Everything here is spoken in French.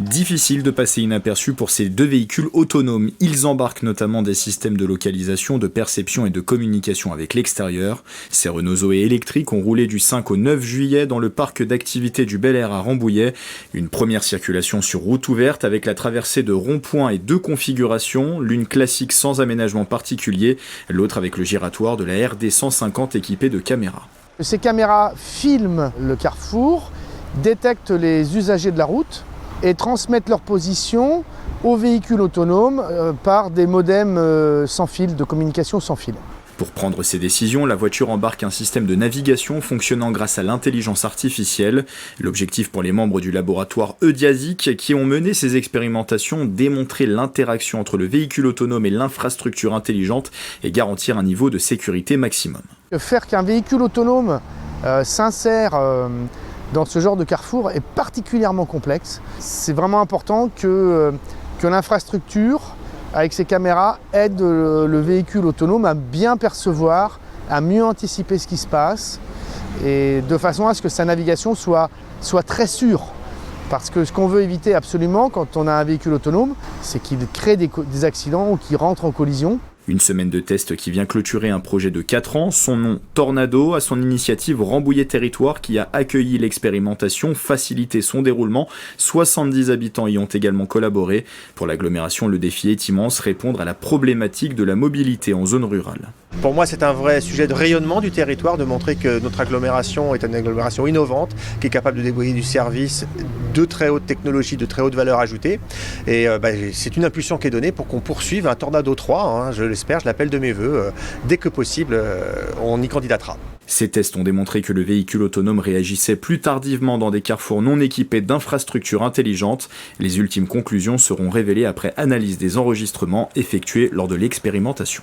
Difficile de passer inaperçu pour ces deux véhicules autonomes. Ils embarquent notamment des systèmes de localisation, de perception et de communication avec l'extérieur. Ces Renault Zoé électriques ont roulé du 5 au 9 juillet dans le parc d'activités du Bel Air à Rambouillet. Une première circulation sur route ouverte avec la traversée de ronds-points et deux configurations, l'une classique sans aménagement particulier, l'autre avec le giratoire de la RD 150 équipée de caméras. Ces caméras filment le carrefour, détectent les usagers de la route et transmettent leur position aux véhicules autonomes par des modems sans fil, de communication sans fil. Pour prendre ces décisions, la voiture embarque un système de navigation fonctionnant grâce à l'intelligence artificielle. L'objectif pour les membres du laboratoire Eudiasic qui ont mené ces expérimentations, démontrer l'interaction entre le véhicule autonome et l'infrastructure intelligente et garantir un niveau de sécurité maximum. Faire qu'un véhicule autonome s'insère dans ce genre de carrefour est particulièrement complexe. C'est vraiment important que l'infrastructure, avec ses caméras, aide le véhicule autonome à bien percevoir, à mieux anticiper ce qui se passe, et de façon à ce que sa navigation soit très sûre. Parce que ce qu'on veut éviter absolument quand on a un véhicule autonome, c'est qu'il crée des accidents ou qu'il rentre en collision. Une semaine de test qui vient clôturer un projet de 4 ans, son nom Tornado, à son initiative Rambouillet Territoire qui a accueilli l'expérimentation, facilité son déroulement. 70 habitants y ont également collaboré. Pour l'agglomération, le défi est immense, répondre à la problématique de la mobilité en zone rurale. Pour moi, c'est un vrai sujet de rayonnement du territoire, de montrer que notre agglomération est une agglomération innovante, qui est capable de déployer du service de très haute technologie, de très haute valeur ajoutée. Et c'est une impulsion qui est donnée pour qu'on poursuive un Tornado 3, je l'espère, je l'appelle de mes voeux. Dès que possible, on y candidatera. Ces tests ont démontré que le véhicule autonome réagissait plus tardivement dans des carrefours non équipés d'infrastructures intelligentes. Les ultimes conclusions seront révélées après analyse des enregistrements effectués lors de l'expérimentation.